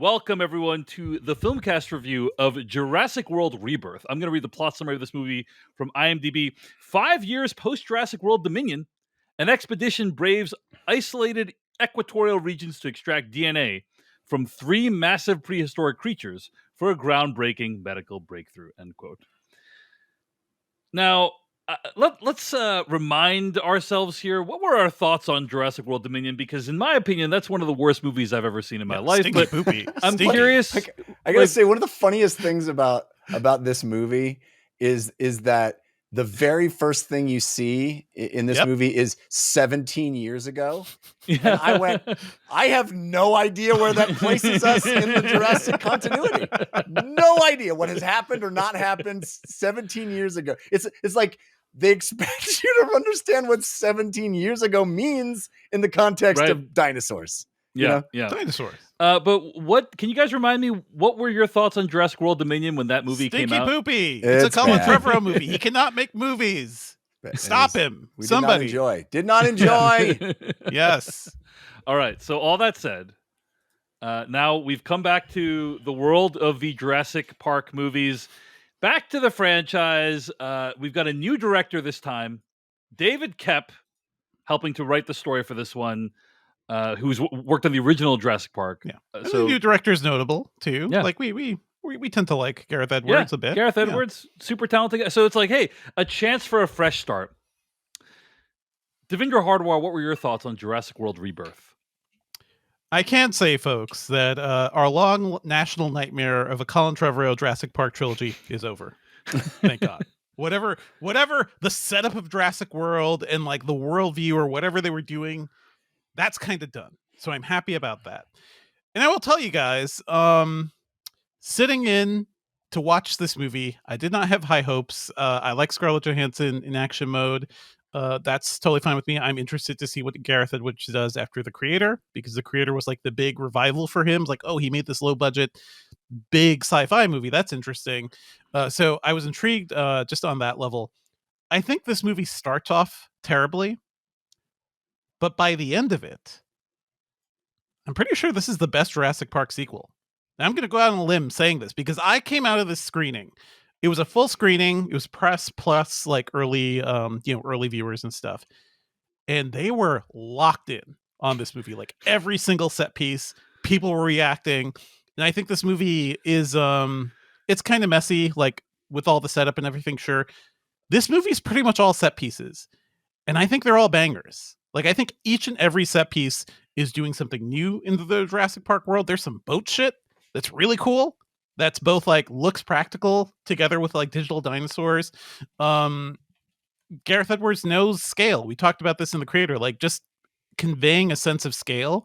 welcome everyone to the Filmcast review of Jurassic World Rebirth. I'm going to read the plot summary of this movie from IMDb. 5 years post-Jurassic World Dominion, an expedition braves isolated equatorial regions to extract DNA from 3 massive prehistoric creatures for a groundbreaking medical breakthrough, end quote. Now, let's remind ourselves here, what were our thoughts on Jurassic World Dominion? Because in my opinion, that's one of the worst movies I've ever seen in my life. Stinky But poopy. I'm Stinky. curious. I gotta say, one of the funniest things about this movie is that the very first thing you see in this movie is 17 years ago. Yeah. And I went, I have no idea where that places us in the Jurassic continuity. No idea what has happened or not happened 17 years ago. It's like they expect you to understand what 17 years ago means in the context of dinosaurs. Yeah, Dinosaurs. But what can you guys remind me? What were your thoughts on Jurassic World Dominion when that movie came out? Stinky poopy. It's a Colin bad. Trevorrow movie. He cannot make movies. Stop him. We Somebody. did not enjoy. Yes. All right. So all that said, now we've come back to the world of the Jurassic Park movies. Back to the franchise. We've got a new director this time, David Koepp, helping to write the story for this one. Who's worked on the original Jurassic Park. Yeah. So the new director is notable too. Yeah. Like we tend to like Gareth Edwards a bit. Gareth Edwards, super talented guy. So it's like, hey, a chance for a fresh start. Devindra Hardwar, what were your thoughts on Jurassic World Rebirth? I can say, folks, that our long national nightmare of a Colin Trevorrow Jurassic Park trilogy is over. Thank God. Whatever the setup of Jurassic World and like the worldview or whatever they were doing, that's kind of done. So I'm happy about that. And I will tell you guys, sitting in to watch this movie, I did not have high hopes. I like Scarlett Johansson in action mode. That's totally fine with me. I'm interested to see what Gareth Edwards does after The Creator, because The Creator was like the big revival for him. Like, oh, he made this low budget, big sci-fi movie. That's interesting. So I was intrigued just on that level. I think this movie starts off terribly, but by the end of it, I'm pretty sure this is the best Jurassic Park sequel. Now, I'm going to go out on a limb saying this because I came out of this screening. It was a full screening. It was press plus like early viewers and stuff. And they were locked in on this movie. Like every single set piece, people were reacting. And I think this movie is, it's kind of messy, like with all the setup and everything. Sure. This movie is pretty much all set pieces. And I think they're all bangers. Like, I think each and every set piece is doing something new in the Jurassic Park world. There's some boat shit that's really cool. That's both like looks practical together with like digital dinosaurs. Gareth Edwards knows scale. We talked about this in The Creator, like just conveying a sense of scale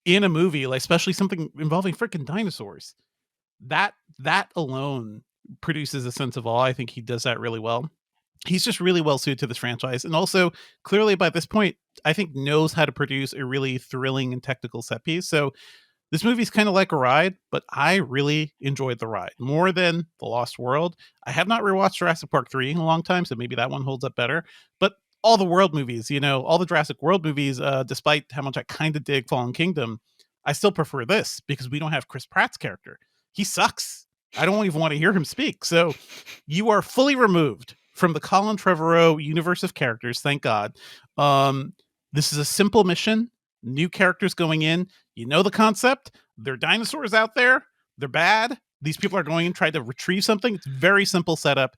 in a movie, like especially something involving freaking dinosaurs. That alone produces a sense of awe. I think he does that really well. He's just really well suited to this franchise. And also, clearly by this point, I think knows how to produce a really thrilling and technical set piece. So this movie's kind of like a ride, but I really enjoyed the ride more than The Lost World. I have not rewatched Jurassic Park 3 in a long time, so maybe that one holds up better. But all the world movies, all the Jurassic World movies, despite how much I kind of dig Fallen Kingdom, I still prefer this because we don't have Chris Pratt's character. He sucks. I don't even want to hear him speak. So you are fully removed from the Colin Trevorrow universe of characters, thank God. This is a simple mission. New characters going in. You know the concept. There are dinosaurs out there. They're bad. These people are going and try to retrieve something. It's very simple setup.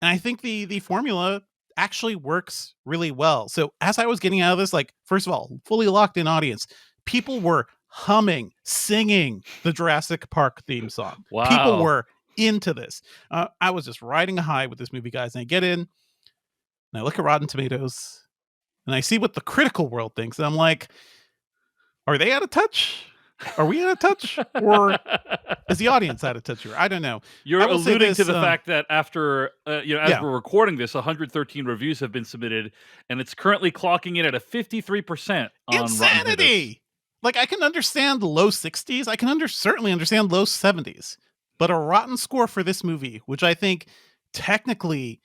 And I think the formula actually works really well. So as I was getting out of this, like, first of all, fully locked in audience, people were humming, singing the Jurassic Park theme song. Wow. People were into this. I was just riding a high with this movie, guys. And I get in and I look at Rotten Tomatoes and I see what the critical world thinks. And I'm like, are they out of touch? Are we out of touch? Or is the audience out of touch here? I don't know. You're alluding to the fact that after, as we're recording this, 113 reviews have been submitted, and it's currently clocking in at a 53% on insanity. Like, I can understand low 60s. I can certainly understand low 70s. But a rotten score for this movie, which I think technically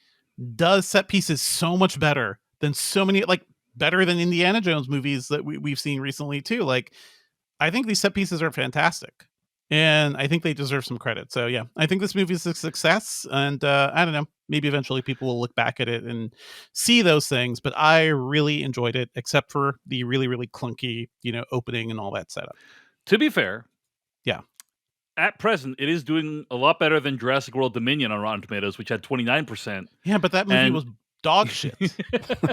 does set pieces so much better than so many, like better than Indiana Jones movies that we've seen recently too. Like, I think these set pieces are fantastic. and I think they deserve some credit. So yeah, I think this movie is a success, and I don't know, maybe eventually people will look back at it and see those things. But I really enjoyed it, except for the really, really clunky, opening and all that setup. To be fair, Yeah. at present, it is doing a lot better than Jurassic World Dominion on Rotten Tomatoes, which had 29%. Yeah, but that movie And- was dog shit.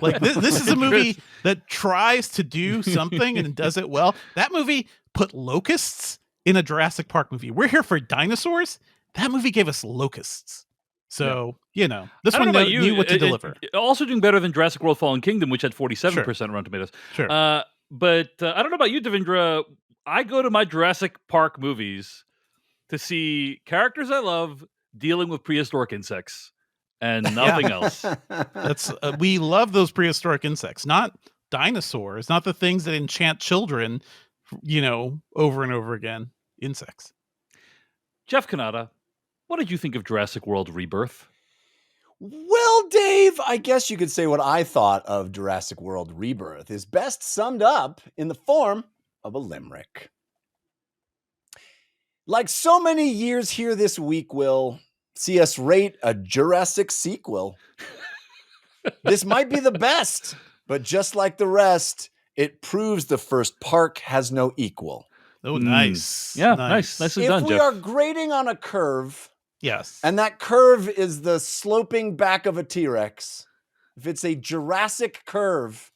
Like this is a movie that tries to do something and does it well. That movie put locusts in a Jurassic Park movie. We're here for dinosaurs. That movie gave us locusts. So, this I don't one know about knew what to deliver. Also doing better than Jurassic World Fallen Kingdom, which had 47% Rotten Tomatoes. Sure. But I don't know about you, Devindra. I go to my Jurassic Park movies to see characters I love dealing with prehistoric insects and nothing else. That's we love those prehistoric insects, not dinosaurs, not the things that enchant children, over and over again. Insects. Jeff Kanata, what did you think of Jurassic World Rebirth? Well, Dave, I guess you could say what I thought of Jurassic World Rebirth is best summed up in the form of a limerick. Like so many years here this week will see us rate a Jurassic sequel. This might be the best, but just like the rest, it proves the first park has no equal. Oh, nice. Yeah, nice. Nicely If done, we Jeff. are grading on a curve, Yes. and that curve is the sloping back of a T-Rex, if it's a Jurassic curve,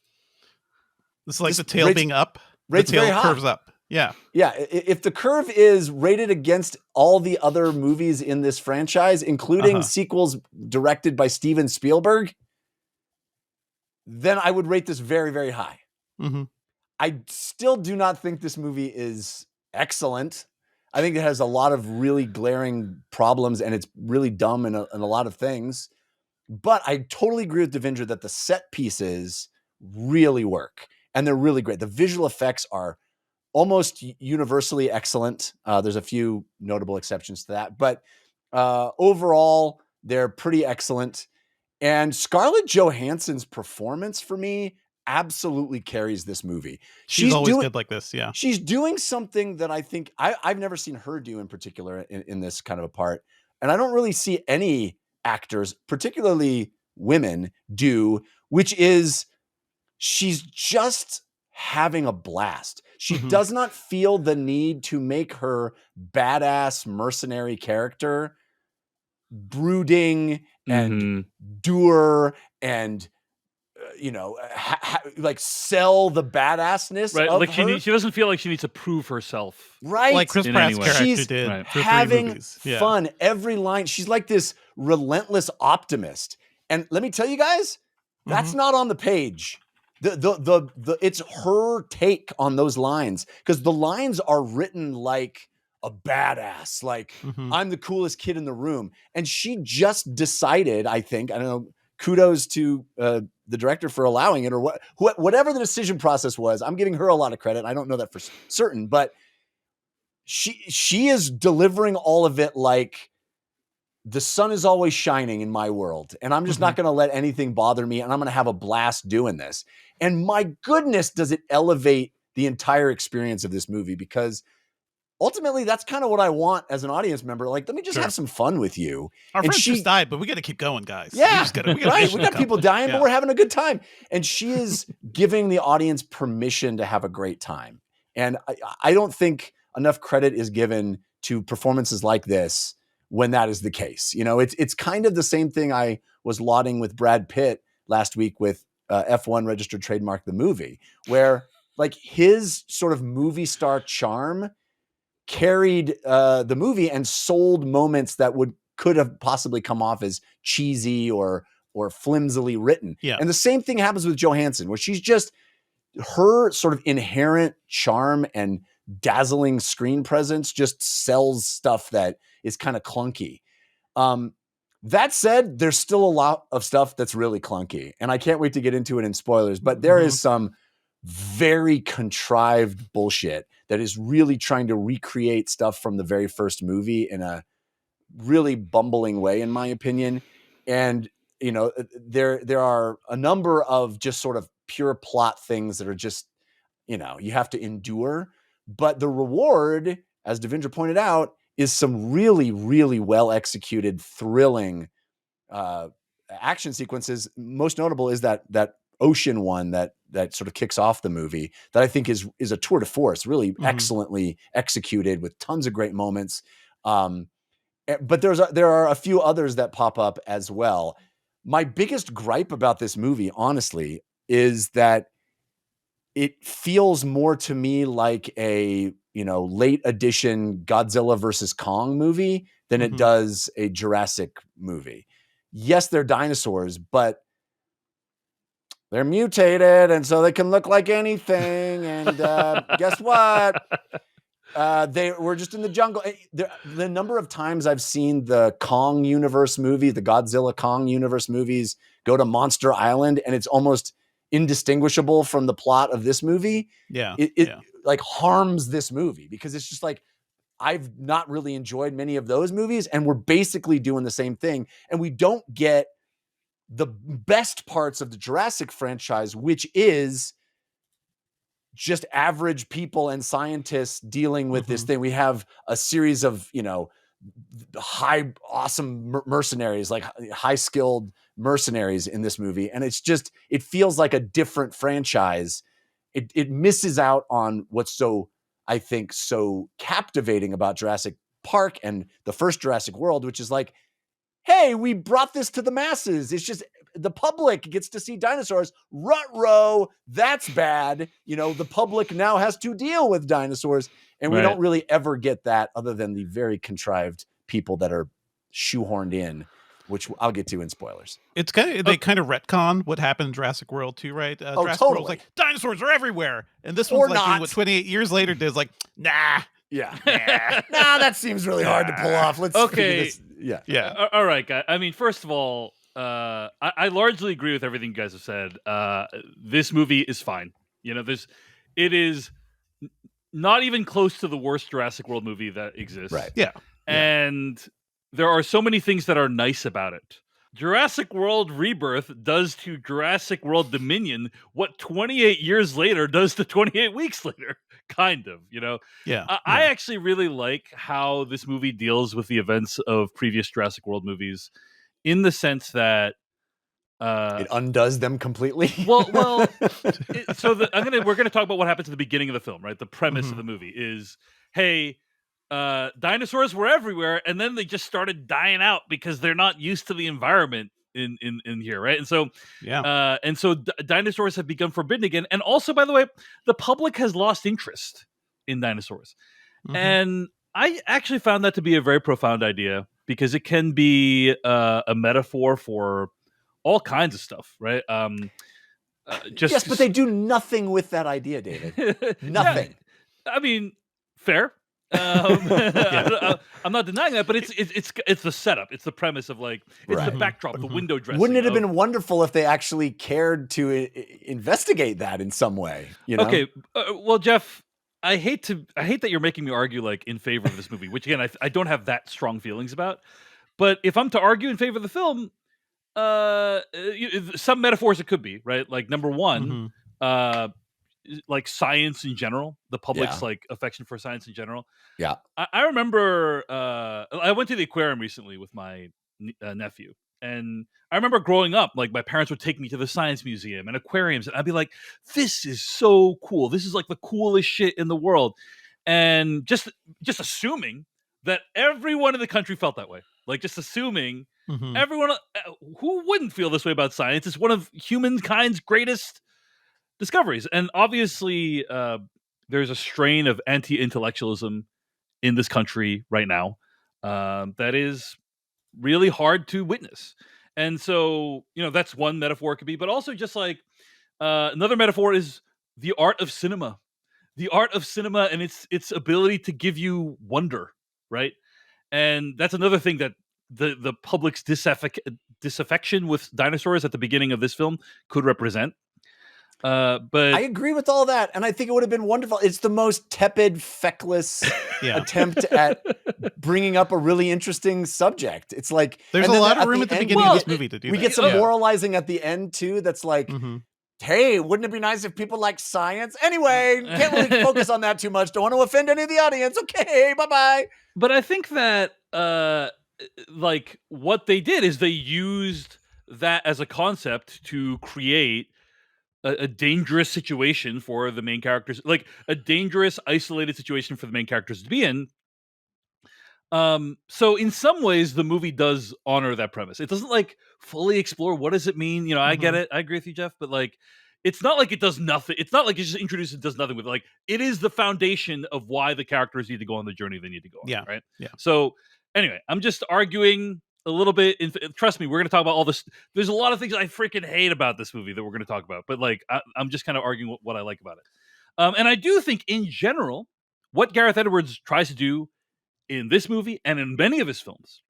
It's like this the tail rates- being up. The rates tail very high. curves up. Yeah. Yeah, if the curve is rated against all the other movies in this franchise, including sequels directed by Steven Spielberg, then I would rate this very, very high. Mm-hmm. I still do not think this movie is excellent. I think it has a lot of really glaring problems, and it's really dumb in a lot of things. But I totally agree with Devindra that the set pieces really work, and they're really great. The visual effects are almost universally excellent. There's a few notable exceptions to that, but overall, they're pretty excellent. And Scarlett Johansson's performance for me absolutely carries this movie. She's always good like this. Yeah. She's doing something that I think I've never seen her do in particular in this kind of a part. And I don't really see any actors, particularly women, do, which is she's just having a blast. She does not feel the need to make her badass mercenary character brooding and dour and like sell the badassness Right, of like her. she doesn't feel like she needs to prove herself. Right, Like Chris in Pratt's any way. character She's did Right. for 3 having movies. Yeah. fun every line. She's like this relentless optimist. And let me tell you guys, that's not on the page. The it's her take on those lines, because the lines are written like a badass, like I'm the coolest kid in the room. And she just decided, I don't know, kudos to the director for allowing it, or whatever the decision process was. I'm giving her a lot of credit. I don't know that for certain, but she is delivering all of it like the sun is always shining in my world, and I'm just not going to let anything bother me, and I'm going to have a blast doing this. And my goodness, does it elevate the entire experience of this movie, because ultimately that's kind of what I want as an audience member. Like, let me just have some fun with you. Our And friends just died, but we got to keep going, guys. Yeah, we gotta right. mission We got people accomplished. dying, Yeah. but we're having a good time. And she is giving the audience permission to have a great time. And I don't think enough credit is given to performances like this when that is the case. It's kind of the same thing I was lauding with Brad Pitt last week with F1 Registered Trademark, the movie, where like his sort of movie star charm carried the movie and sold moments that could have possibly come off as cheesy or flimsily written. Yeah. And the same thing happens with Johansson, where she's just, her sort of inherent charm and dazzling screen presence just sells stuff that is kind of clunky. That said, there's still a lot of stuff that's really clunky, and I can't wait to get into it in spoilers, but there is some very contrived bullshit that is really trying to recreate stuff from the very first movie in a really bumbling way, in my opinion. And, there are a number of just sort of pure plot things that are just, you have to endure, but the reward as Devindra pointed out, is some really, really well executed, thrilling action sequences. Most notable is that ocean one that sort of kicks off the movie that I think is a tour de force, really excellently executed with tons of great moments. But there are a few others that pop up as well. My biggest gripe about this movie, honestly, is that it feels more to me like a, late edition Godzilla versus Kong movie than it does a Jurassic movie. Yes, they're dinosaurs, but they're mutated, and so they can look like anything. And guess what? They were just in the jungle. The number of times I've seen the Kong universe movie, the Godzilla Kong universe movies, go to Monster Island, and it's almost indistinguishable from the plot of this movie. Yeah. It like harms this movie because it's just like, I've not really enjoyed many of those movies, and we're basically doing the same thing. And we don't get the best parts of the Jurassic franchise, which is just average people and scientists dealing with this thing. We have a series of, high, awesome mercenaries, like high skilled mercenaries in this movie. And it feels like a different franchise. It misses out on what's I think, so captivating about Jurassic Park and the first Jurassic World, which is like, hey, we brought this to the masses. It's just the public gets to see dinosaurs. Ruh-roh, that's bad. The public now has to deal with dinosaurs. And we don't really ever get that other than the very contrived people that are shoehorned in, which I'll get to in spoilers. It's they kind of retcon what happened in Jurassic World too, right? Jurassic totally. World's like, dinosaurs are everywhere. And this one's like, what 28 years later is like, nah. Yeah. Nah, that seems really hard to pull off. Let's okay. Yeah. All right, guys. I mean, first of all, I largely agree with everything you guys have said. This movie is fine. It is not even close to the worst Jurassic World movie that exists. Right. Yeah. And there are so many things that are nice about it. Jurassic World Rebirth does to Jurassic World Dominion what 28 years later does to 28 weeks later, kind of, Yeah. I actually really like how this movie deals with the events of previous Jurassic World movies in the sense that it undoes them completely. We're going to talk about what happens at the beginning of the film, right? The premise of the movie is, hey, dinosaurs were everywhere, and then they just started dying out because they're not used to the environment in here, right? And so, dinosaurs have become forbidden again. And also, by the way, the public has lost interest in dinosaurs, and I actually found that to be a very profound idea because it can be a metaphor for all kinds of stuff, right? Yes, but they do nothing with that idea, David. Nothing. Yeah, I mean, fair. I'm not denying that, but it's the setup. It's the premise of the backdrop, the window dressing. Wouldn't it have been wonderful if they actually cared to investigate that in some way? Okay, well, Jeff, I hate that you're making me argue in favor of this movie, which again I don't have that strong feelings about. But if I'm to argue in favor of the film, some metaphors it could be right. Like number one, like science in general, the public's affection for science in general. Yeah, I remember I went to the aquarium recently with my nephew, and I remember growing up, my parents would take me to the science museum and aquariums, and I'd be like, "This is so cool! This is the coolest shit in the world," and just assuming that everyone in the country felt that way, just assuming. Everyone who wouldn't feel this way about science is one of humankind's greatest discoveries. And obviously there's a strain of anti-intellectualism in this country right now that is really hard to witness. And so, that's one metaphor it could be, but also just another metaphor is the art of cinema and its ability to give you wonder, right? And that's another thing that the public's disaffection with dinosaurs at the beginning of this film could represent. But I agree with all that, and I think it would have been wonderful. It's the most tepid, feckless attempt at bringing up a really interesting subject. It's like there's a lot of room at the beginning of this movie to do. We get some moralizing at the end too. That's hey, wouldn't it be nice if people like science? Anyway, can't really focus on that too much. Don't want to offend any of the audience. Okay, bye-bye. But I think that like what they did is they used that as a concept to create a dangerous situation for the main characters, like a dangerous, isolated situation for the main characters to be in. So in some ways, the movie does honor that premise. It doesn't like fully explore what does it mean. You know, I get it. I agree with you, Jeff. But like, it's not like it does nothing. It's not like it just introduces and does nothing with it. Like, it is the foundation of why the characters need to go on the journey they need to go on. Yeah. Right. Yeah. So anyway, I'm just arguing a little bit. Trust me, we're going to talk about all this. There's a lot of things I freaking hate about this movie that we're going to talk about. But like, I'm just kind of arguing what I like about it. And I do think, in general, what Gareth Edwards tries to do in this movie and in many of his films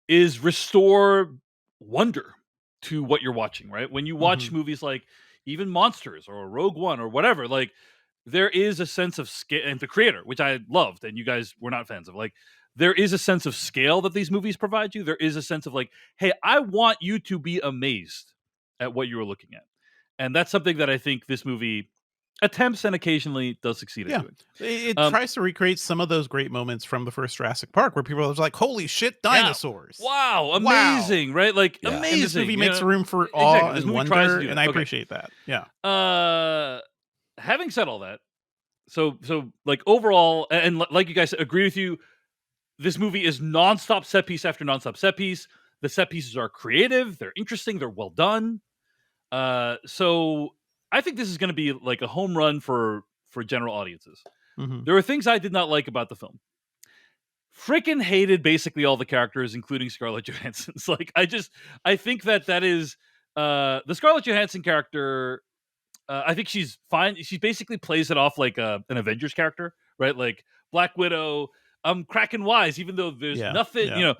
is restore wonder to what you're watching, right? When you watch movies like even Monsters or Rogue One or whatever, like there is a sense of scale, and The Creator, which I loved and you guys were not fans of, like there is a sense of scale that these movies provide you. There is a sense of like, hey, I want you to be amazed at what you were looking at. And that's something that I think this movie attempts and occasionally does succeed at doing. It tries to recreate some of those great moments from the first Jurassic Park where people are like, holy shit, dinosaurs. Yeah. Wow, amazing, right? Like, amazing. And this movie makes room for awe and wonder, and I appreciate that. Yeah. Having said all that, so like overall, and like you guys agree with you, this movie is nonstop set piece after nonstop set piece. The set pieces are creative, they're interesting, they're well done. So I think this is going to be like a home run for general audiences. There are things I did not like about the film. Freaking hated basically all the characters, including Scarlett Johansson. It's like, I think that is the Scarlett Johansson character. I think she's fine. She basically plays it off like an Avengers character, right? Like Black Widow. I'm cracking wise, even though there's nothing, you know,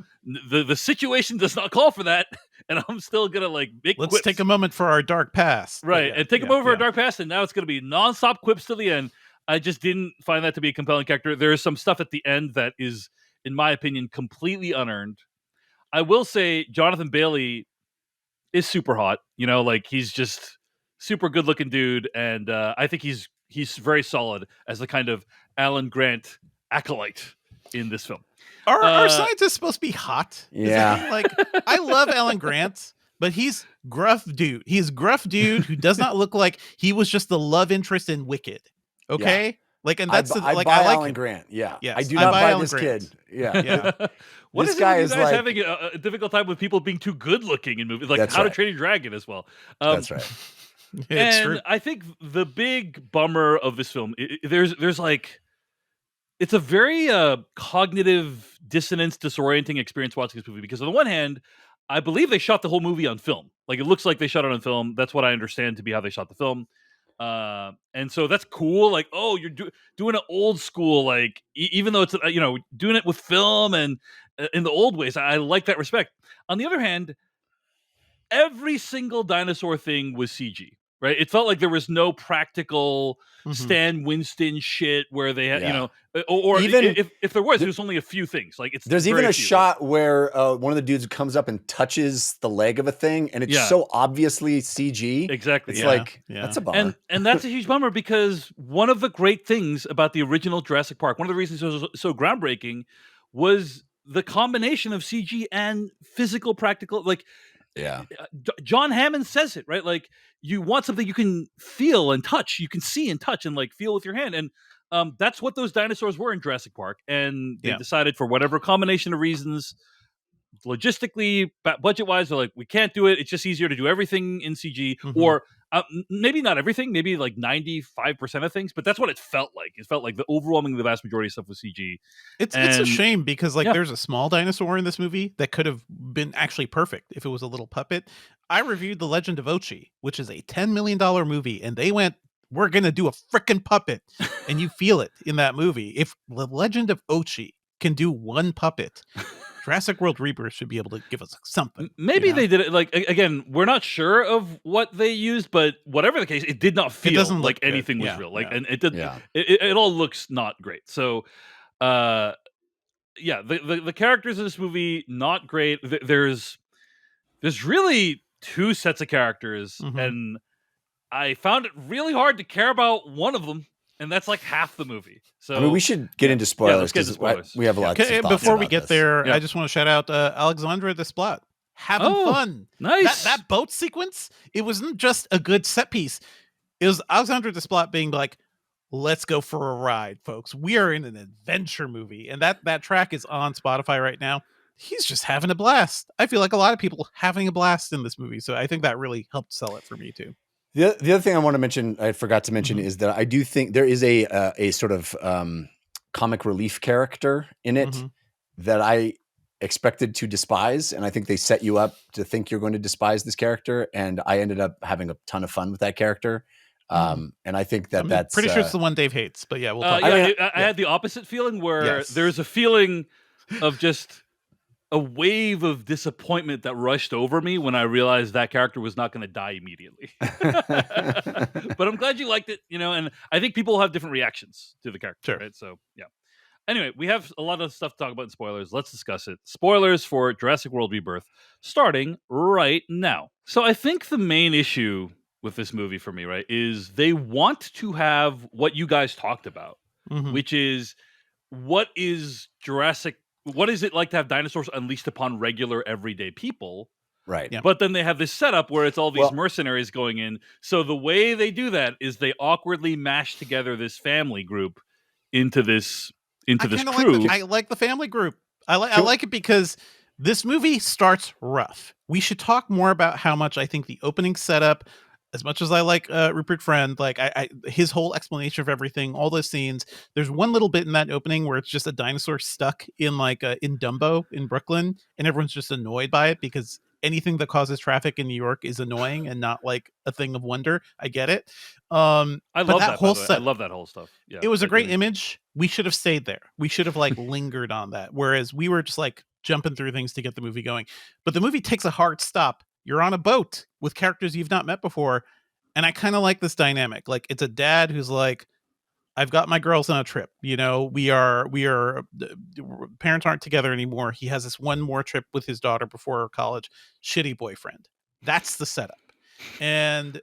the situation does not call for that. And I'm still going to like make Let's quips. take a moment for our dark past. Right. And take a moment for our dark past. And now it's going to be nonstop quips to the end. I just didn't find that to be a compelling character. There is some stuff at the end that is, in my opinion, completely unearned. I will say Jonathan Bailey is super hot. You know, like he's just super good looking dude. And I think he's very solid as the kind of Alan Grant acolyte in this film. Are scientists supposed to be hot? Yeah. Like, I love Alan Grant, but he's gruff dude. He's gruff dude who does not look like he was just the love interest in Wicked. Okay? Yeah. Like, and that's I like buy I like Alan him. Grant. Yeah. Yes, I do not buy Alan this Grant. kid. Yeah. What this is guy it with is you guys like having a difficult time with people being too good looking in movies, like That's How to right. Train Your Dragon as well. That's right. It's and true. I think the big bummer of this film, there's like, it's a very cognitive dissonance, disorienting experience watching this movie, because on the one hand, I believe they shot the whole movie on film. Like, it looks like they shot it on film. That's what I understand to be how they shot the film. And so that's cool. Like, oh, you're doing an old school, like, even though it's, you know, doing it with film and in the old ways. I like that respect. On the other hand, every single dinosaur thing was CG, right? It felt like there was no practical Stan Winston shit where they had, you know, or even if there was, there's only a few things. Like, there's even a shot where one of the dudes comes up and touches the leg of a thing, and it's so obviously CG. Exactly. It's like, that's a bummer. And that's a huge bummer, because one of the great things about the original Jurassic Park, one of the reasons it was so groundbreaking, was the combination of CG and physical practical. Like, John Hammond says it, right? Like, you want something you can feel and touch, you can see and touch and like feel with your hand. And that's what those dinosaurs were in Jurassic Park. And they decided, for whatever combination of reasons, logistically, budget-wise, they're like, we can't do it. It's just easier to do everything in CG, or maybe not everything, maybe like 95% of things, but that's what it felt like. It felt like the vast majority of stuff was CG. It's a shame, because like there's a small dinosaur in this movie that could have been actually perfect if it was a little puppet. I reviewed The Legend of Ochi, which is a $10 million movie, and they went, we're going to do a freaking puppet. And you feel it in that movie. If The Legend of Ochi can do one puppet, Jurassic World Rebirth should be able to give us something. Maybe they did it. Like, again, we're not sure of what they used, but whatever the case, it did not feel like anything was real. Like, and it did. It all looks not great. So, the characters in this movie, not great. There's really two sets of characters, and I found it really hard to care about one of them, and that's like half the movie. So I mean, we should get into spoilers let's get into because spoilers. we have lots of thoughts Before we about get this. there, Yeah. I just want to shout out Alexandra Desplat. Having fun. Nice. That boat sequence, it wasn't just a good set piece. It was Alexandra Desplat being like, let's go for a ride, folks. We are in an adventure movie. And that track is on Spotify right now. He's just having a blast. I feel like a lot of people having a blast in this movie. So I think that really helped sell it for me too. The other thing I want to mention, I forgot to mention, is that I do think there is a sort of comic relief character in it that I expected to despise, and I think they set you up to think you're going to despise this character, and I ended up having a ton of fun with that character. And I think that's pretty sure it's the one Dave hates, but yeah, we'll talk. I had the opposite feeling where there's a feling of just a wave of disappointment that rushed over me when I realized that character was not going to die immediately. But I'm glad you liked it, and I think people will have different reactions to the character, Sure. right? So, yeah. Anyway, we have a lot of stuff to talk about in spoilers. Let's discuss it. Spoilers for Jurassic World Rebirth, starting right now. So I think the main issue with this movie for me, right, is they want to have what you guys talked about, which is what is it like to have dinosaurs unleashed upon regular everyday people? right. Yeah. But then they have this setup where it's all these mercenaries going in. So the way they do that is they awkwardly mash together this family group into this crew. I like the family group. I like it because this movie starts rough. We should talk more about how much I think the opening setup, as much as I like Rupert Friend, like his whole explanation of everything, all those scenes. There's one little bit in that opening where it's just a dinosaur stuck in in Dumbo in Brooklyn, and everyone's just annoyed by it because anything that causes traffic in New York is annoying and not like a thing of wonder. I get it. I love that whole set. I love that whole stuff. Yeah, it was a great image. We should have stayed there. We should have lingered on that. Whereas we were just jumping through things to get the movie going. But the movie takes a hard stop. You're on a boat with characters you've not met before. And I kind of like this dynamic. Like, it's a dad who's like, I've got my girls on a trip. We are parents aren't together anymore. He has this one more trip with his daughter before college. Shitty boyfriend. That's the setup. And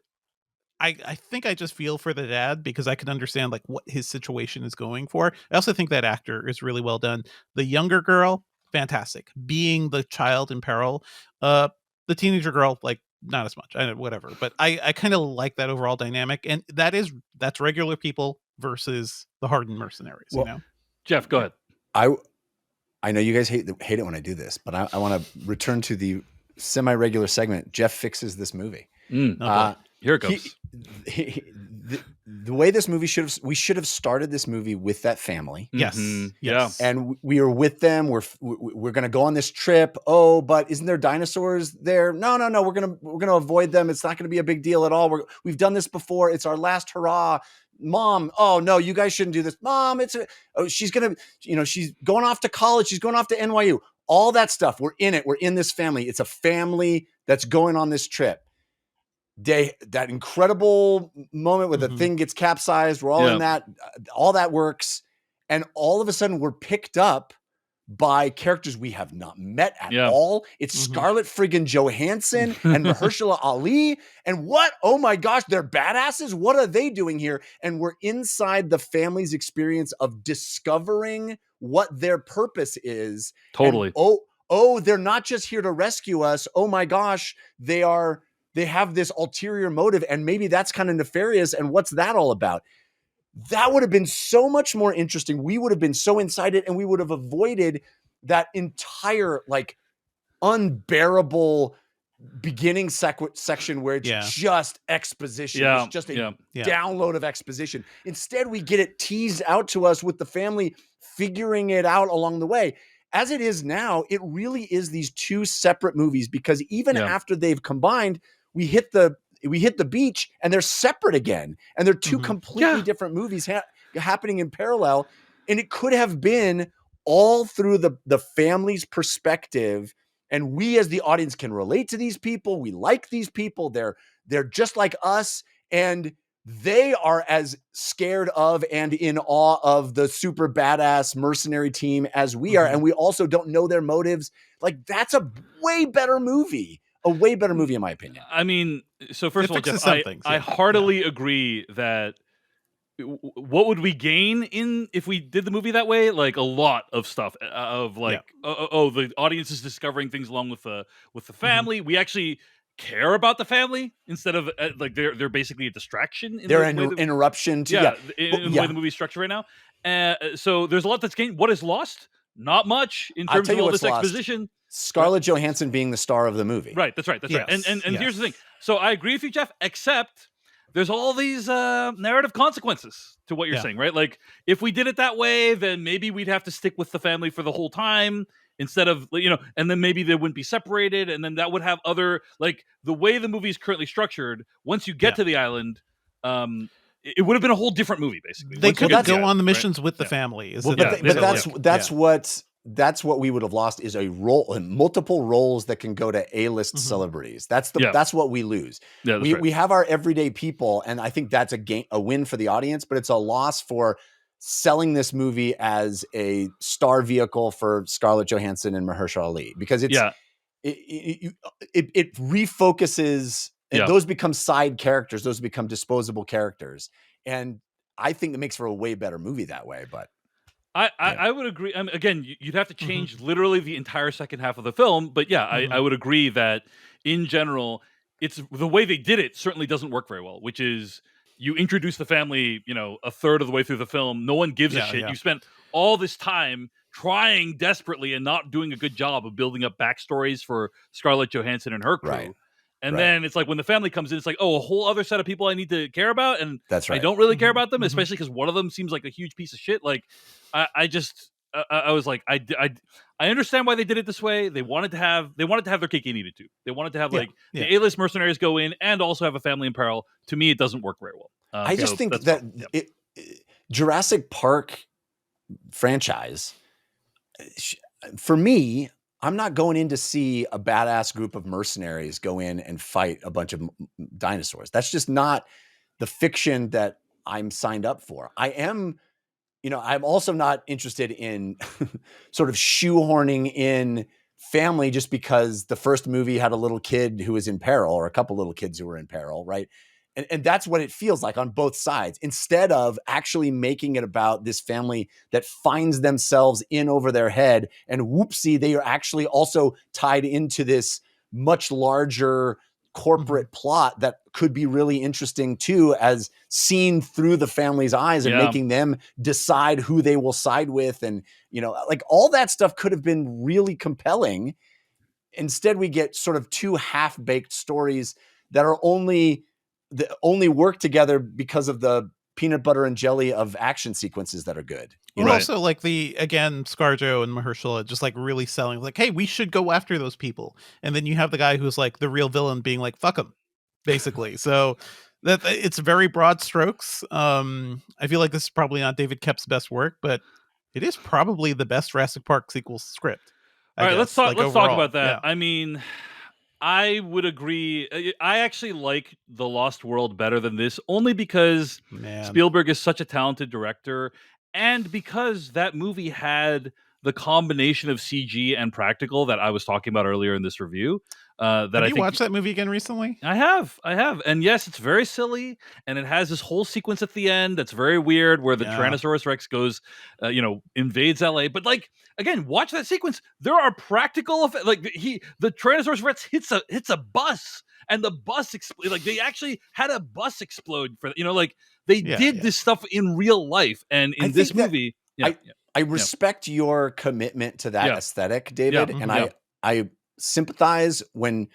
I think I just feel for the dad because I can understand what his situation is going for. I also think that actor is really well done. The younger girl, fantastic. Being the child in peril. The teenager girl, not as much. Whatever. But I kind of like that overall dynamic. And that's regular people versus the hardened mercenaries. Well, Jeff, go ahead. I know you guys hate it when I do this, but I want to return to the semi-regular segment. Jeff fixes this movie. Here it goes. The way this movie we should have started this movie with that family. Yes. Yes. And we were with them. We're going to go on this trip. Oh, but isn't there dinosaurs there? No. We're going to avoid them. It's not going to be a big deal at all. We've done this before. It's our last hurrah. Mom, oh no, you guys shouldn't do this. Mom, she's going to, she's going off to college. She's going off to NYU. All that stuff. We're in it. We're in this family. It's a family that's going on this trip. That incredible moment where the thing gets capsized. We're all in that. All that works. And all of a sudden we're picked up by characters we have not met at all. It's Scarlett friggin' Johansson and Mahershala Ali. And what? Oh my gosh, they're badasses. What are they doing here? And we're inside the family's experience of discovering what their purpose is. Totally. And, oh, they're not just here to rescue us. Oh my gosh, they have this ulterior motive, and maybe that's kind of nefarious. And what's that all about? That would have been so much more interesting. We would have been so inside it, and we would have avoided that entire unbearable beginning section where it's just exposition. It's just a download of exposition. Instead, we get it teased out to us with the family figuring it out along the way. As it is now, it really is these two separate movies, because even after they've combined, we hit the beach and they're separate again. And they're two completely different movies happening in parallel. And it could have been all through the family's perspective. And we as the audience can relate to these people. We like these people. They're just like us. And they are as scared of and in awe of the super badass mercenary team as we are. And we also don't know their motives. That's a way better movie. a way better movie in my opinion. I mean, so first of all, fixes Jeff, some things, I yeah. heartily agree that what would we gain if we did the movie that way? Like a lot of stuff of like, the audience is discovering things along with the family. We actually care about the family instead of like they're basically a distraction. They're an interruption to in the way the movie's structured right now. So there's a lot that's gained. What is lost? Not much in terms of all this exposition. Scarlett Johansson being the star of the movie. Right, that's right. And here's the thing. So I agree with you, Jeff, except there's all these narrative consequences to what you're saying, right? Like, if we did it that way, then maybe we'd have to stick with the family for the whole time instead of, and then maybe they wouldn't be separated, and then that would have other, like, the way the movie is currently structured, once you get to the island, it would have been a whole different movie, basically. They could go on the missions with the family. That's what we would have lost is a role and multiple roles that can go to A-list celebrities. That's what we lose. Yeah, we have our everyday people, and I think that's a win for the audience, but it's a loss for selling this movie as a star vehicle for Scarlett Johansson and Mahershala Ali, because it refocuses, and those become side characters, those become disposable characters, and I think it makes for a way better movie that way. But I would agree. Again, you'd have to change literally the entire second half of the film. But I would agree that in general, it's the way they did it certainly doesn't work very well, which is you introduce the family, a third of the way through the film. No one gives a shit. You spent all this time trying desperately and not doing a good job of building up backstories for Scarlett Johansson and her crew. Right. And then it's like when the family comes in, it's like, oh, a whole other set of people I need to care about. And that's right. I don't really care about them, especially because one of them seems like a huge piece of shit. Like, I was like, I understand why they did it this way. They wanted to have their cake and eat it too. They wanted to have the A-list mercenaries go in and also have a family in peril. To me, it doesn't work very well. I just think that Jurassic Park franchise, for me, I'm not going in to see a badass group of mercenaries go in and fight a bunch of dinosaurs. That's just not the fiction that I'm signed up for. I'm also not interested in sort of shoehorning in family just because the first movie had a little kid who was in peril, or a couple little kids who were in peril, right? And that's what it feels like on both sides, instead of actually making it about this family that finds themselves in over their head, and whoopsie, they are actually also tied into this much larger corporate plot that could be really interesting too, as seen through the family's eyes, and making them decide who they will side with. And, like, all that stuff could have been really compelling. Instead, we get sort of two half-baked stories that are only work together because of the peanut butter and jelly of action sequences that are good. Also, like, ScarJo and Mahershala just like really selling, like, hey, we should go after those people. And then you have the guy who's like the real villain being like, fuck them, basically. So that it's very broad strokes. I feel like this is probably not David Koepp's best work, but it is probably the best Jurassic Park sequel script. All right, let's talk about that. Yeah. I mean, I would agree. I actually like The Lost World better than this, only because Spielberg is such a talented director, and because that movie had the combination of CG and practical that I was talking about earlier in this review. Have you watched that movie again recently? I have. And yes, it's very silly, and it has this whole sequence at the end that's very weird where the Tyrannosaurus Rex goes, invades LA. But, like, again, watch that sequence. There are practical effects. Like, the Tyrannosaurus Rex hits a bus, and the bus like, they actually had a bus explode for, they did this stuff in real life. And in this movie, I respect your commitment to that aesthetic, David, and I sympathize when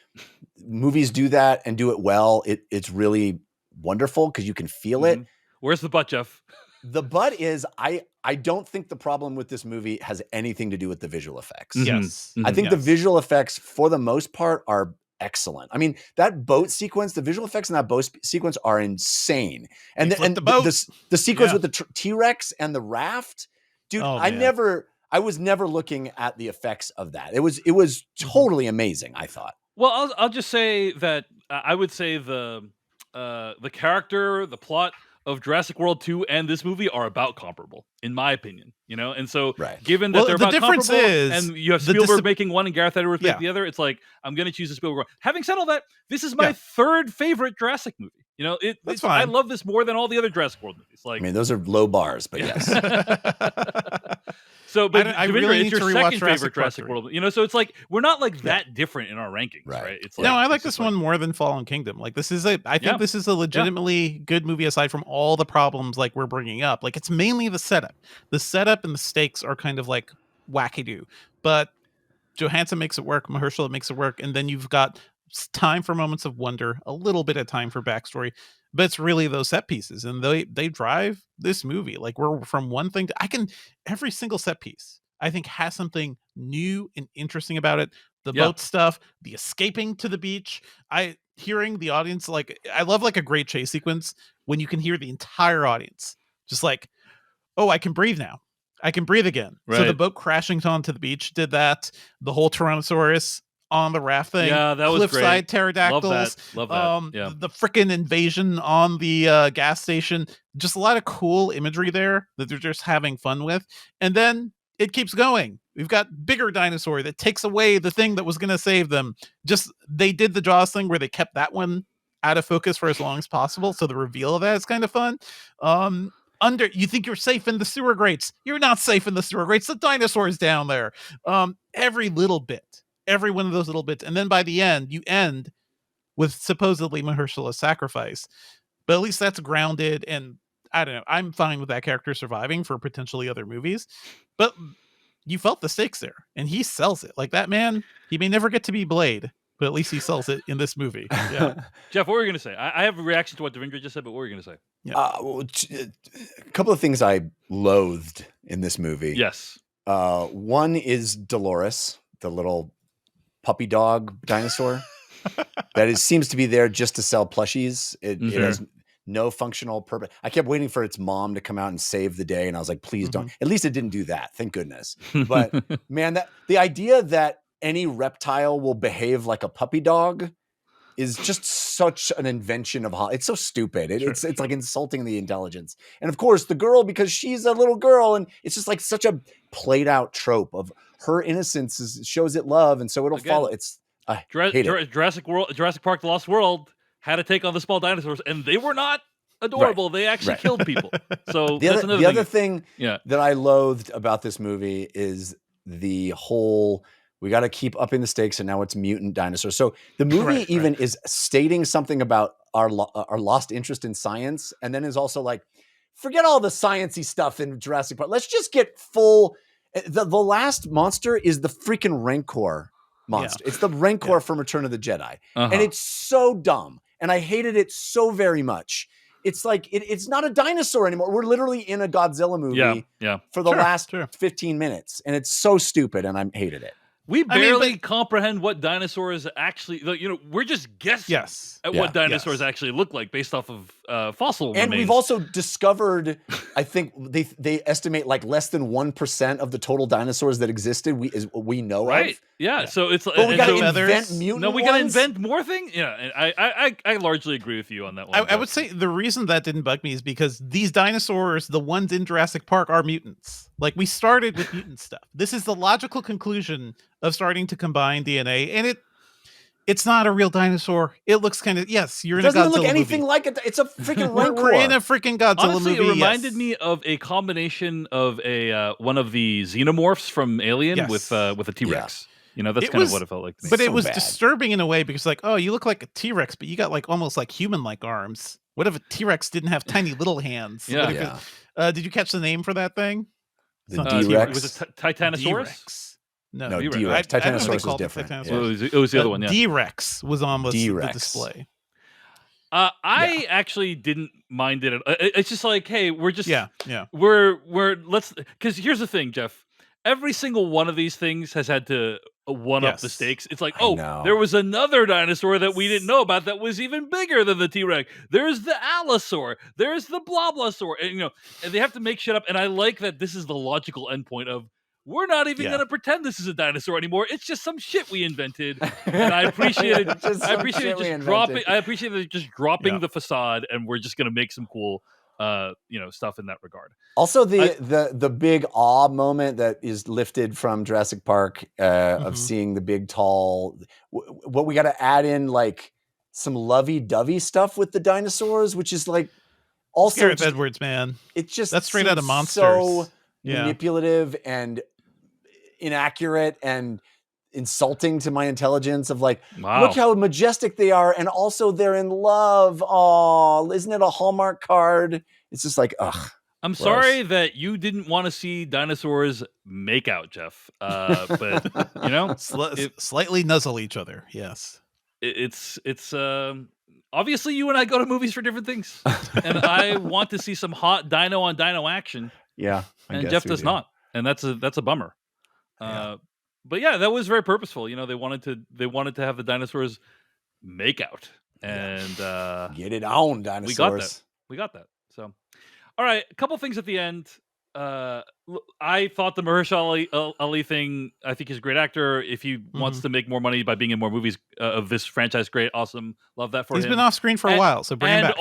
movies do that and do it well. It's really wonderful because you can feel it. Where's the butt, Jeff? The butt is I don't think the problem with this movie has anything to do with the visual effects. Yes. I think the visual effects for the most part are excellent. I mean, that boat sequence, the visual effects in that boat sequence are insane. And the sequence with the T-Rex and the raft, dude, I was never looking at the effects of that. It was totally amazing, I thought. Well, I'll just say that I would say the character, the plot of Jurassic World 2 and this movie are about comparable, in my opinion. And so Right. given that Well, they're the about difference comparable, is and you have the Spielberg making one and Gareth Edwards Yeah. making the other, it's like I'm going to choose the Spielberg one. Having said all that, this is my Yeah. third favorite Jurassic movie. That's I fine. love this more than all the other Jurassic World movies. Like, I mean, those are low bars, but yes. so, but I Devindra, really it's need your to rewatch second Jurassic favorite Park Jurassic 3. World. So it's like we're not like that different in our rankings, Right. right? It's No, I like it's this just one more than Fallen Kingdom. Like I think Yeah. this is a legitimately good movie aside from all the problems like we're bringing up. Like it's mainly the setup. The setup and the stakes are kind of like wackadoo, but Johansson makes it work. Mahershala makes it work, and then you've got time for moments of wonder, a little bit of time for backstory, but it's really those set pieces, and they drive this movie. Like we're from one thing to every single set piece I think has something new and interesting about it. The Yeah. boat stuff, the escaping to the beach. Hearing the audience, like I love like a great chase sequence when you can hear the entire audience just like, oh, I can breathe now. I can breathe again. So the Right. boat crashing onto the beach did that. The whole Tyrannosaurus on the raft thing. Yeah, that was Cliffside great. pterodactyls. Love that. Yeah. The freaking invasion on the gas station. Just a lot of cool imagery there that they're just having fun with. And then it keeps going. We've got bigger dinosaur that takes away the thing that was going to save them. Just they did the Jaws thing where they kept that one out of focus for as long as possible. So the reveal of that is kind of fun. You think you're safe in the sewer grates. You're not safe in the sewer grates. The dinosaur's down there. Every little bit, every one of those little bits. And then by the end, you end with supposedly Mahershala's sacrifice. But at least that's grounded. And I don't know. I'm fine with that character surviving for potentially other movies. But you felt the stakes there. And he sells it. Like that man, he may never get to be Blade, but at least he sells it in this movie. Yeah. Jeff, what were you going to say? I have a reaction to what Devindra just said, but what were you going to say? A couple of things I loathed in this movie. Yes. One is Dolores, the little puppy dog dinosaur that seems to be there just to sell plushies. It has no functional purpose. I kept waiting for its mom to come out and save the day, and I was like, please don't. At least it didn't do that. Thank goodness. But man, the idea that any reptile will behave like a puppy dog is just such an invention of Hollywood. It's so stupid. It's like insulting the intelligence. And of course, the girl, because she's a little girl, and it's just like such a played out trope of her innocence shows it love, and so it'll follow. It's I hate it. Jurassic Park: The Lost World had to take on the small dinosaurs, and they were not adorable. They actually killed people. So the other thing that I loathed about this movie is the whole, we got to keep upping the stakes, and now it's mutant dinosaurs. So the movie is stating something about our lost interest in science, and then is also like, forget all the sciencey stuff in Jurassic Park. Let's just get full. The last monster is the freaking Rancor monster. It's the Rancor from Return of the Jedi, and it's so dumb, and I hated it so very much. It's like it's not a dinosaur anymore. We're literally in a Godzilla movie for the last 15 minutes, and it's so stupid, and I hated it. We barely comprehend what dinosaurs actually, we're just guessing at what dinosaurs actually look like based off of fossil remains. And we've also discovered, I think they estimate like less than 1% of the total dinosaurs that existed we know of. Yeah. So it's but we got to invent mutant No, we got to invent more things. Yeah. And I largely agree with you on that one. I would say the reason that didn't bug me is because these dinosaurs, the ones in Jurassic Park, are mutants. Like we started with mutant stuff. This is the logical conclusion of starting to combine DNA, and it's not a real dinosaur. It looks kind of you're in a Godzilla movie. Doesn't look anything like it. It's a freaking Rancor. We're in a freaking Godzilla Honestly, movie. It reminded me of a combination of a one of the xenomorphs from Alien with a T-Rex. That's kind of what it felt like. But it was disturbing in a way because like, oh, you look like a T-Rex, but you got like almost like human-like arms. What if a T-Rex didn't have tiny little hands? Yeah. Did you catch the name for that thing? The D-Rex? Was it Titanosaurus? D-Rex. No, D-Rex. Titanosaurus is different. It was the other one. Yeah. D-Rex was on the display. I actually didn't mind it. It's just like, hey, we're just because here's the thing, Jeff. Every single one of these things has had to one up the stakes. It's like, there was another dinosaur that we didn't know about that was even bigger than the T-Rex. There's the Allosaur. There's the Bloblosaur. And and they have to make shit up. And I like that this is the logical endpoint of, we're not even going to pretend this is a dinosaur anymore. It's just some shit we invented. And I appreciate it. I appreciate it just dropping the facade, and we're just going to make some cool stuff in that regard. Also, the big awe moment that is lifted from Jurassic Park of seeing the big tall. What we got to add in like some lovey-dovey stuff with the dinosaurs, which is like also Gareth Edwards, man. It just that's straight out of Monsters. So manipulative and inaccurate and insulting to my intelligence of like, look how majestic they are, and also they're in love. Oh, isn't it a Hallmark card? It's just like, ugh. I'm sorry that you didn't want to see dinosaurs make out, Jeff. But slightly nuzzle each other. Yes, it's obviously you and I go to movies for different things, and I want to see some hot dino on dino action. Yeah, and Jeff does not, and that's a bummer. But yeah, that was very purposeful. They wanted to have the dinosaurs make out and get it on, dinosaurs. We got that. So, all right, a couple things at the end. I thought the Mahershala Ali thing, I think he's a great actor. If he wants to make more money by being in more movies of this franchise, great, awesome, love that for him. He's been off screen for a while, so bring him back.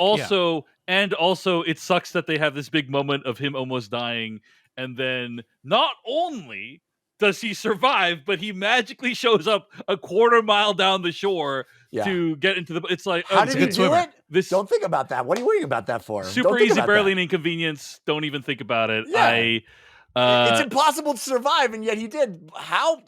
And also, it sucks that they have this big moment of him almost dying, and then not only does he survive, but he magically shows up a quarter mile down the shore to get into the. It's like, how did he do it? Don't think about that. What are you worrying about that for? Super easy, barely an inconvenience. Don't even think about it. Yeah. It's impossible to survive, and yet he did. How?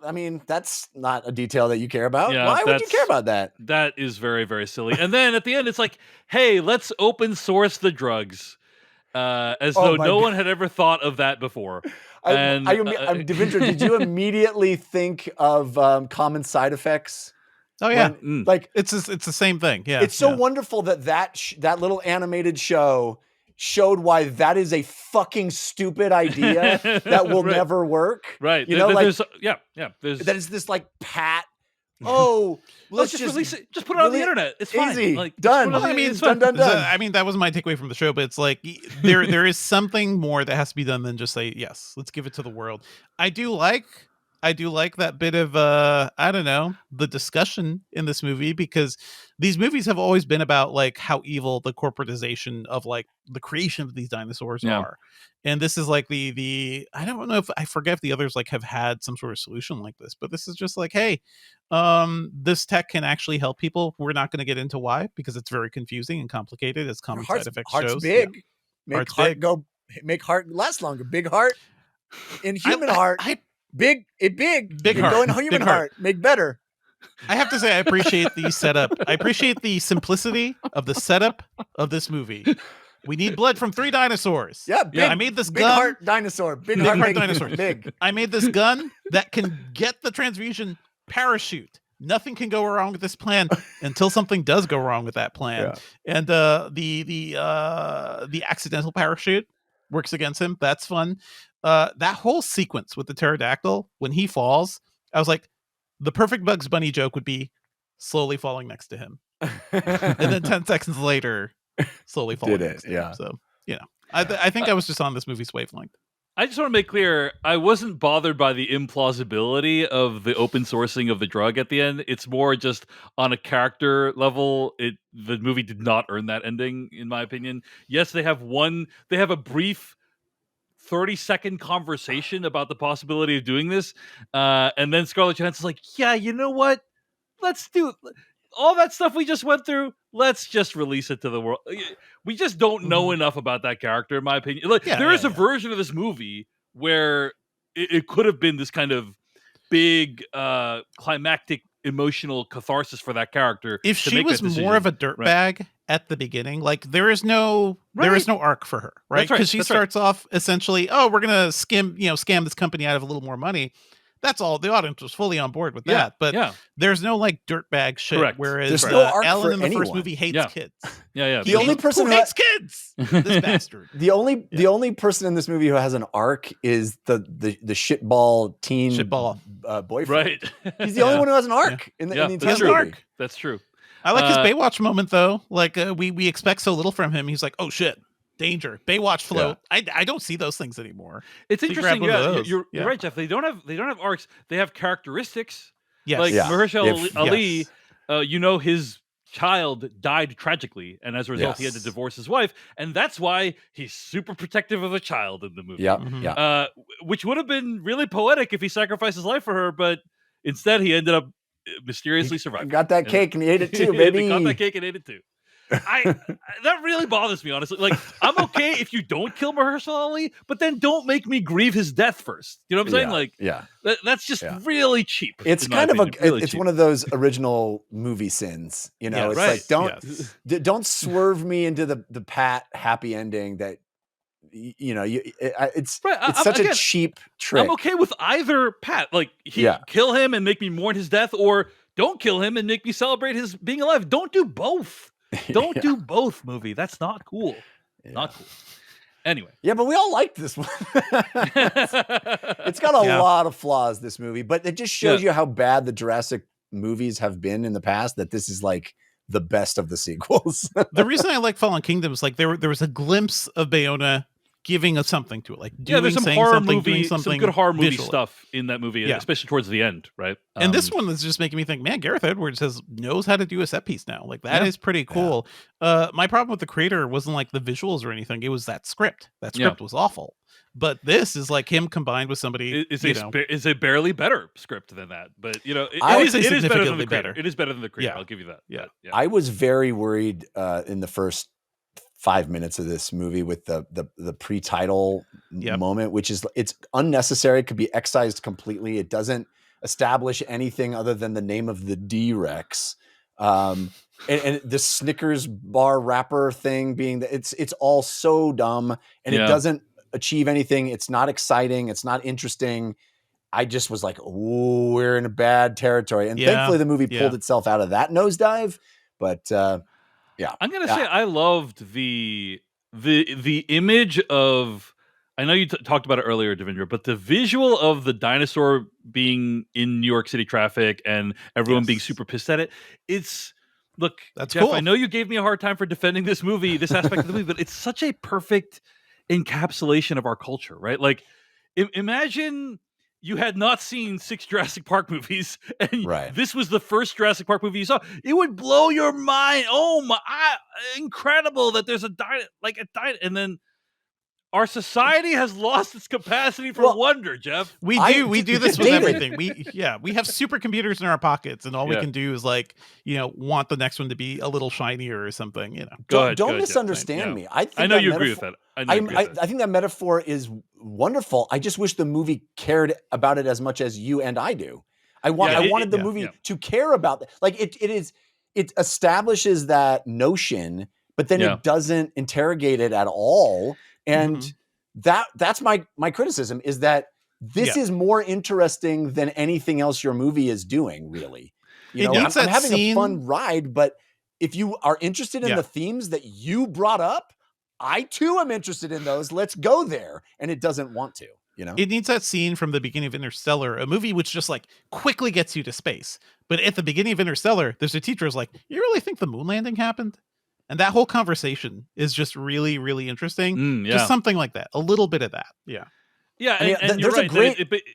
I mean, that's not a detail that you care about. Yeah, why would you care about that? That is very, very silly. And then at the end, it's like, hey, let's open source the drugs. As though no one had ever thought of that before. Devindra, did you immediately think of Common Side Effects? Oh yeah, like it's the same thing. Yeah, it's so wonderful that little animated show showed why that is a fucking stupid idea that will never work. Right. There's that is this like pat. Oh, let's just release it. Just put it on the internet. It's fine. Easy. Like, done. I mean, it's done. I mean, that was my takeaway from the show. But it's like there is something more that has to be done than just say yes. Let's give it to the world. I do like that bit of the discussion in this movie, because these movies have always been about like how evil the corporatization of like the creation of these dinosaurs are. And this is like the I don't know if I forget if the others like have had some sort of solution like this, but this is just like, hey, this tech can actually help people. We're not going to get into why, because it's very confusing and complicated, as Common Side Effects shows. Heart's big. Make heart last longer. Big heart in human heart. Big heart. Go in human heart. Make better. I have to say, I appreciate the setup. I appreciate the simplicity of the setup of this movie. We need blood from 3 dinosaurs. Yeah, I made this big gun. Heart dinosaur. Big heart dinosaur. Big. I made this gun that can get the transfusion parachute. Nothing can go wrong with this plan until something does go wrong with that plan. Yeah. And the accidental parachute works against him. That's fun. That whole sequence with the pterodactyl, when he falls, I was like, the perfect Bugs Bunny joke would be slowly falling next to him. And then 10 seconds later, slowly falling next to him. So, I think I was just on this movie's wavelength. I just want to make clear, I wasn't bothered by the implausibility of the open sourcing of the drug at the end. It's more just on a character level. The movie did not earn that ending, in my opinion. Yes, they have a brief 30-second conversation about the possibility of doing this. And then Scarlett Johansson's like, yeah, you know what? Let's do all that stuff we just went through. Let's just release it to the world. We just don't know enough about that character, in my opinion. Like, there is a version of this movie where it could have been this kind of big climactic emotional catharsis for that character. If she was more of a dirtbag at the beginning, like there is no arc for her, right? Because she starts off essentially, we're gonna scam this company out of a little more money. That's all. The audience was fully on board with that, but there's no like dirtbag shit. Correct. Whereas there's no arc Ellen for in the first anyone. movie hates kids. The only person who hates kids, this bastard. The only person in this movie who has an arc is the shitball teen boyfriend. Right. He's the only one who has an arc in the entire movie. That's true. I like his Baywatch moment though. Like we expect so little from him. He's like, oh shit. Danger, Baywatch float. I don't see those things anymore. It's interesting. You're right, Jeff. They don't have arcs. They have characteristics. Yes. Like Mahershala Ali. His child died tragically, and as a result, he had to Yes. divorce his wife, and that's why he's super protective of a child in the movie. Yeah, Mhm. yeah. Which would have been really poetic if he sacrificed his life for her, but instead he ended up mysteriously surviving. Got that And- cake and he ate it too, They baby. got that cake and ate it too. That really bothers me, honestly. Like, I'm okay if you don't kill Mahershala Ali, but then don't make me grieve his death first. You know what I'm saying? Yeah, Like, yeah. that's just Yeah. really cheap. It's in my kind of opinion. Really it's cheap. one of those original movie sins, you know. Yes, It's right. like don't Yes. don't swerve me into the pat happy ending that you know it's Right, it's such again, a cheap trick. I'm okay with either Pat. Like, kill him and make me mourn his death, or don't kill him and make me celebrate his being alive. Don't do both. Don't do both, movie. That's not cool. Not cool. Anyway. Yeah, but we all liked this one. It's got a lot of flaws, this movie, but it just shows you how bad the Jurassic movies have been in the past, that this is like the best of the sequels. The reason I like Fallen Kingdom is like there was a glimpse of Bayona giving us something to it, like doing, there's some saying horror something, movie, doing something, some good horror movie visually. stuff in that movie, Yeah. especially towards the end, right? And this one is just making me think, man, Gareth Edwards knows how to do a set piece now. Like that is pretty cool. My problem with the creator wasn't like the visuals or anything. It was that script. That script was awful. But this is like him combined with somebody. Is a barely better script than that, but you know, I would it say is better than significantly the creator. better. It is better than the creator. Yeah. I'll give you that. Yeah. But, I was very worried in the first 5 minutes of this movie with the pre-title moment, which is it's unnecessary. It could be excised completely. It doesn't establish anything other than the name of the D-Rex. And the Snickers bar wrapper thing being it's all so dumb, and it doesn't achieve anything. It's not exciting. It's not interesting. I just was like, "Ooh, we're in a bad territory." And thankfully the movie pulled itself out of that nosedive. But I'm gonna say I loved the image of. I know you talked about it earlier, Devindra, but the visual of the dinosaur being in New York City traffic and everyone being super pissed at it. Look, that's Jeff, cool. I know you gave me a hard time for defending this movie, this aspect of the movie, but it's such a perfect encapsulation of our culture, right? Like, imagine you had not seen 6 Jurassic Park movies, and this was the first Jurassic Park movie you saw. It would blow your mind. Oh my, incredible that there's a and then our society has lost its capacity for wonder, Jeff. We do this with everything. We have supercomputers in our pockets, and all we can do is like, want the next one to be a little shinier or something, Don't misunderstand me. I know you agree with that. I think that metaphor is wonderful. I just wish the movie cared about it as much as you and I do. I wanted the movie to care about that. Like it establishes that notion, but then it doesn't interrogate it at all. And that's my criticism, is that this is more interesting than anything else your movie is doing, really. I'm having a fun ride, but if you are interested in the themes that you brought up, I too am interested in those. Let's go there. And it doesn't want to, It needs that scene from the beginning of Interstellar, a movie which just like quickly gets you to space. But at the beginning of Interstellar, there's a teacher who's like, you really think the moon landing happened? And that whole conversation is just really, really interesting. Just something like that. A little bit of that. Yeah. Yeah, and you're right.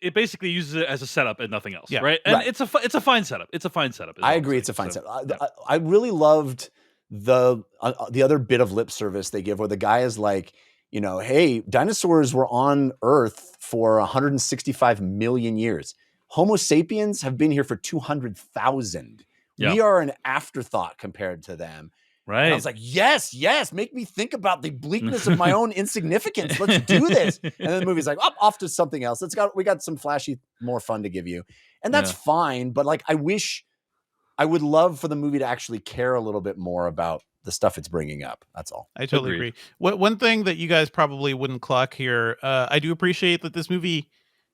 It basically uses it as a setup and nothing else, right? And it's a fine setup. It's a fine setup. I agree. It's a fine setup. I really loved the other bit of lip service they give, where the guy is like, hey, dinosaurs were on Earth for 165 million years. Homo sapiens have been here for 200,000. We are an afterthought compared to them. Right. And I was like, yes, make me think about the bleakness of my own insignificance. Let's do this. And then the movie's like, off to something else. We got some flashy, more fun to give you. And that's fine. But like, I would love for the movie to actually care a little bit more about the stuff it's bringing up. That's all. I totally agree. One thing that you guys probably wouldn't clock here, I do appreciate that this movie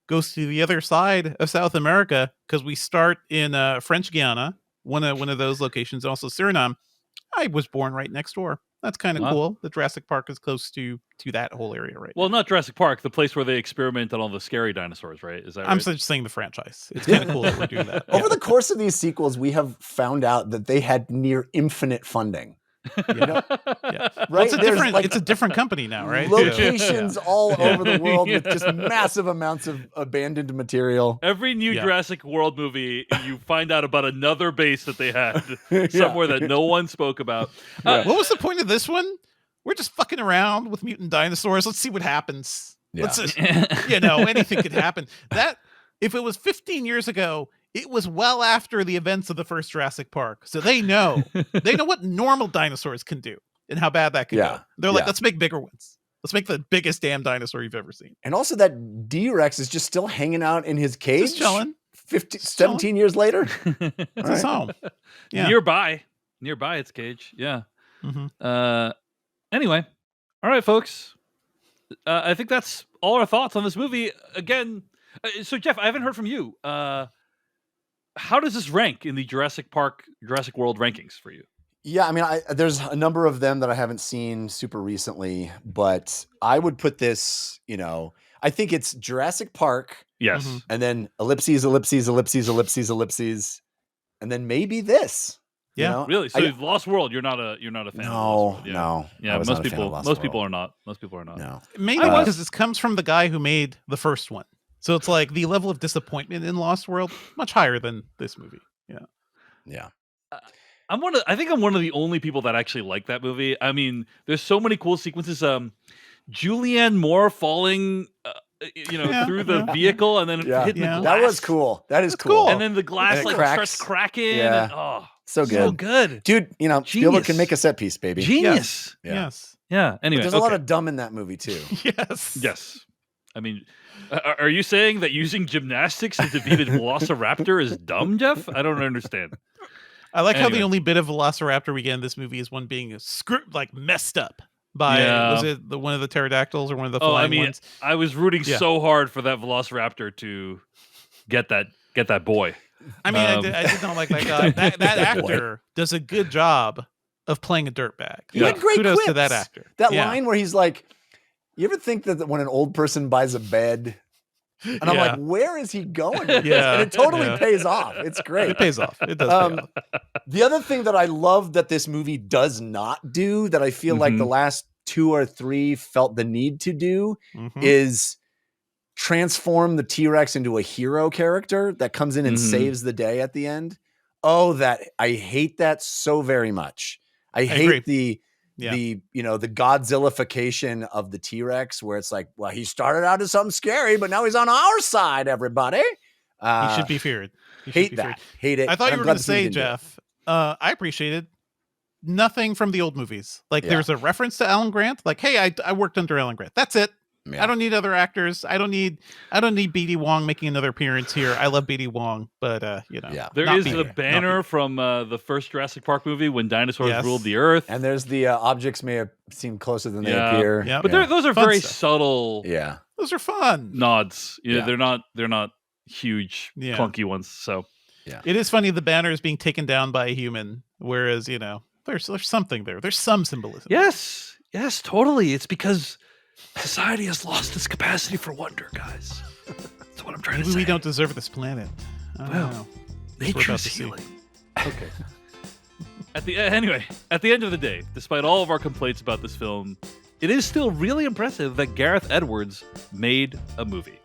goes to the other side of South America, because we start in French Guiana, one of those locations, and also Suriname. I was born right next door. That's kind of cool. The Jurassic Park is close to that whole area, right? Well, not Jurassic Park, the place where they experiment on all the scary dinosaurs, right? Is that right? I'm just saying the franchise. It's kind of cool that we're doing that. Over the course of these sequels, we have found out that they had near infinite funding. Yeah. Right? Well, it's a There's, different. like, it's a different company now, right? locations all over the world with Yeah. just massive amounts of abandoned material. Every new Yeah. Jurassic World movie, you find out about another base that they had Yeah. somewhere that no one spoke about. What was the point of this one? We're just fucking around with mutant dinosaurs. Let's see what happens. Yeah. Let's just, anything could happen. That if it was 15 years ago, it was well after the events of the first Jurassic Park. So they know what normal dinosaurs can do and how bad that can go. They're like, let's make bigger ones. Let's make the biggest damn dinosaur you've ever seen. And also that D-Rex is just still hanging out in his cage. Just chilling. 17 years later. It's his home. Yeah. Nearby its cage. Yeah. Mhm. Anyway, all right, folks. I think that's all our thoughts on this movie. Again, so Jeff, I haven't heard from you. How does this rank in the Jurassic World rankings for you? Yeah, I mean, there's a number of them that I haven't seen super recently, but I would put this, I think it's Jurassic Park, Yes. Mhm. and then ellipses, ellipses, ellipses, ellipses, ellipses, and then maybe this. you Yeah. know? Really? So Lost World, you're not a fan of Lost World. Yeah. No. Yeah, I was most not a fan people of Lost most people World. are not. Most people are not. No. Mainly because this comes from the guy who made the first one. So it's like the level of disappointment in Lost World much higher than this movie. Yeah. I think I'm one of the only people that actually like that movie. I mean, there's so many cool sequences. Julianne Moore falling, through the vehicle and then hitting the glass. That was cool. That is That's cool. cool. And then the glass And it like cracks. starts cracking. Yeah. And, oh, So good. so good. Dude, Spielberg Genius. can make a set piece, baby. Genius. Yeah. Yes. Yeah. But Anyway, there's a lot of dumb in that movie too. Yes. yes. I mean, are you saying that using gymnastics to defeat a velociraptor is dumb, Jeff? I don't understand. I like how Anyway. the only bit of Velociraptor we get in this movie is one being messed up by was it one of the pterodactyls or one of the flying ones? I was rooting so hard for that velociraptor to get that boy. I mean, I did not like that guy. That actor does a good job of playing a dirtbag. He had great Kudos to quips. that actor. That line where he's like, you ever think that when an old person buys a bed, and I'm like, where is he going with this? And it totally pays off. It's great. It pays off. It does pay off. The other thing that I love that this movie does not do, that I feel like the last 2 or 3 felt the need to do, is transform the T-Rex into a hero character that comes in and saves the day at the end. Oh, I hate that so very much. I hate the Godzillification of the T-Rex, where it's like, well, he started out as something scary, but now he's on our side, everybody. He should be feared. Hate that. Hate it. I thought And you I'm were glad going to this movie say, didn't do it. Jeff, I appreciated nothing from the old movies. Like there's a reference to Alan Grant. Like, hey, I worked under Alan Grant. That's it. Yeah. I don't need other actors. I don't need B.D. Wong making another appearance here. I love B.D. Wong, but There not is B.D. the banner from the first Jurassic Park movie when dinosaurs ruled the earth. And there's the objects may have seemed closer than they appear. Yeah. But those are Fun very stuff. subtle Yeah. Those are fun. nods. Yeah. They're not huge, clunky ones. So It is funny the banner is being taken down by a human, whereas there's something there. There's some symbolism. yes, totally. It's because society has lost its capacity for wonder, guys. That's what I'm trying to Maybe say. we don't deserve this planet. I don't know. Nature's about to see. healing. Okay. At the end of the day, despite all of our complaints about this film, it is still really impressive that Gareth Edwards made a movie.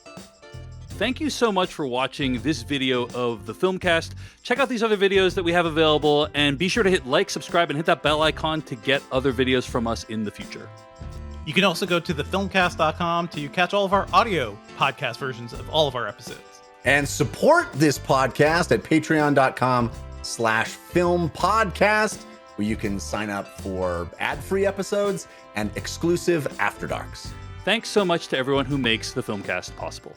Thank you so much for watching this video of the Filmcast. Check out these other videos that we have available, and be sure to hit like, subscribe, and hit that bell icon to get other videos from us in the future. You can also go to thefilmcast.com to catch all of our audio podcast versions of all of our episodes. And support this podcast at patreon.com/filmpodcast, where you can sign up for ad-free episodes and exclusive After Darks. Thanks so much to everyone who makes the Filmcast possible.